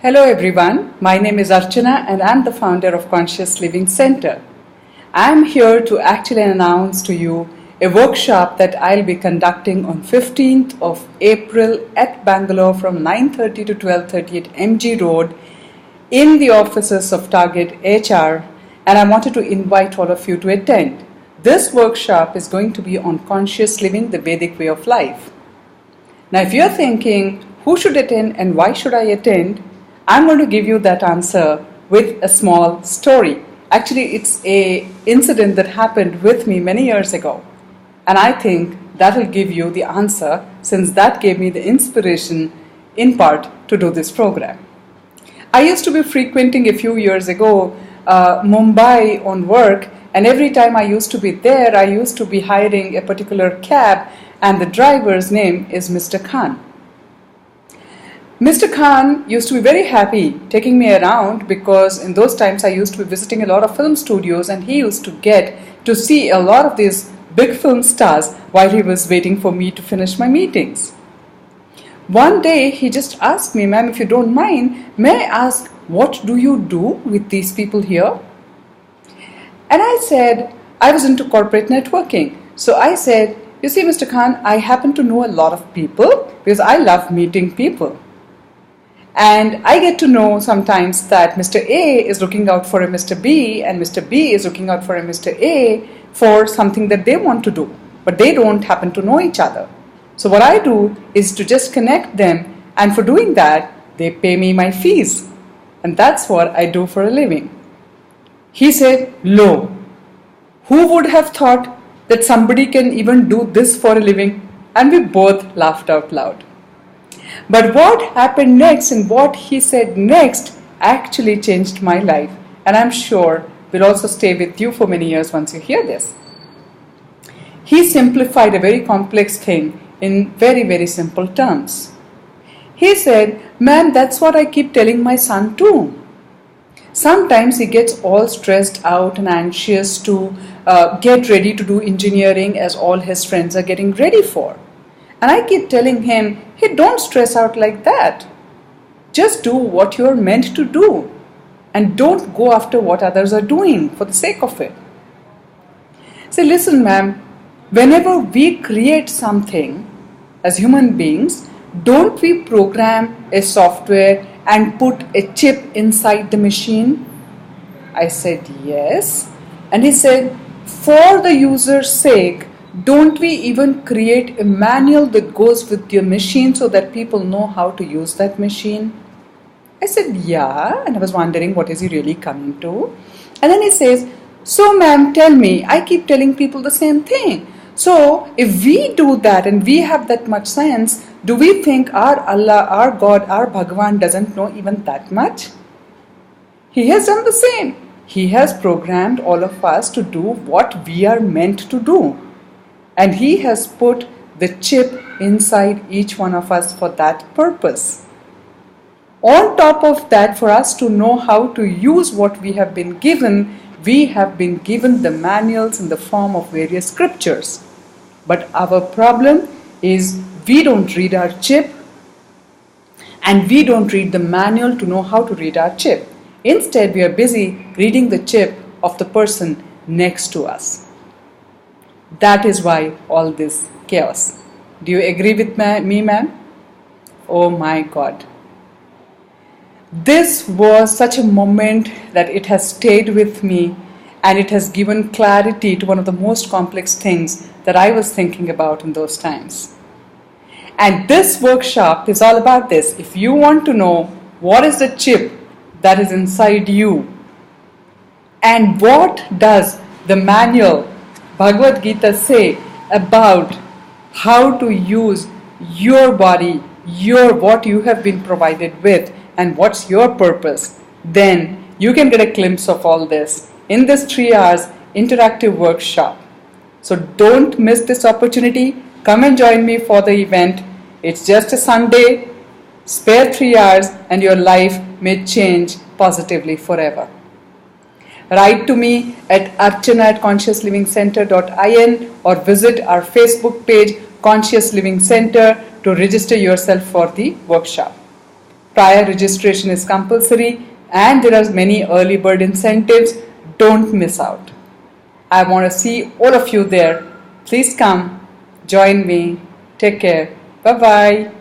Hello everyone, my name is Archana and I'm the founder of Conscious Living Center. I'm here to actually announce to you a workshop that I'll be conducting on 15th of April at Bangalore from 9:30 to 12:30 at MG Road in the offices of Target HR, and I wanted to invite all of you to attend. This workshop is going to be on conscious living, the Vedic way of life. Now if you're thinking, who should attend and why should I attend? I'm going to give you that answer with a small story. Actually, it's an incident that happened with me many years ago. And I think that will give you the answer, since that gave me the inspiration in part to do this program. I used to be frequenting a few years ago Mumbai on work, and every time I used to be there, I used to be hiring a particular cab, and the driver's name is Mr. Khan. Mr. Khan used to be very happy taking me around, because in those times I used to be visiting a lot of film studios, and he used to get to see a lot of these big film stars while he was waiting for me to finish my meetings. One day he just asked me, "Ma'am, if you don't mind, may I ask, what do you do with these people here?" And I said, I was into corporate networking. So I said, "You see, Mr. Khan, I happen to know a lot of people because I love meeting people. And I get to know sometimes that Mr. A is looking out for a Mr. B, and Mr. B is looking out for a Mr. A for something that they want to do, but they don't happen to know each other. So what I do is to just connect them, and for doing that, they pay me my fees. And that's what I do for a living." He said, "Lo, who would have thought that somebody can even do this for a living?" And we both laughed out loud. But what happened next and what he said next actually changed my life, and I'm sure will also stay with you for many years once you hear this. He simplified a very complex thing in very, very simple terms. He said, "Ma'am, that's what I keep telling my son too. Sometimes he gets all stressed out and anxious to get ready to do engineering as all his friends are getting ready for. And I keep telling him, hey, don't stress out like that. Just do what you're meant to do. And don't go after what others are doing for the sake of it. Say, listen, ma'am, whenever we create something as human beings, don't we program a software and put a chip inside the machine?" I said, "Yes." And he said, "For the user's sake, don't we even create a manual that goes with your machine so that people know how to use that machine?" I said, "Yeah." And I was wondering, what is he really coming to? And then he says, "So ma'am, tell me, I keep telling people the same thing. So if we do that and we have that much sense, do we think our Allah, our God, our Bhagavan doesn't know even that much?" He has done the same. He has programmed all of us to do what we are meant to do. And he has put the chip inside each one of us for that purpose. On top of that, for us to know how to use what we have been given the manuals in the form of various scriptures. But our problem is we don't read our chip, and we don't read the manual to know how to read our chip. Instead, we are busy reading the chip of the person next to us. That is why all this chaos. Do you agree with me, ma'am? Oh my God. This was such a moment that it has stayed with me, and it has given clarity to one of the most complex things that I was thinking about in those times. And this workshop is all about this. If you want to know what is the chip that is inside you, and what does the manual Bhagavad Gita say about how to use your body, what you have been provided with, and what's your purpose, then you can get a glimpse of all this in this 3 hours interactive workshop. So don't miss this opportunity. Come and join me for the event. It's just a Sunday. Spare 3 hours and your life may change positively forever. Write to me at archana@consciouslivingcenter.in or visit our Facebook page, Conscious Living Center, to register yourself for the workshop. Prior registration is compulsory and there are many early bird incentives. Don't miss out. I want to see all of you there. Please come, join me. Take care. Bye bye.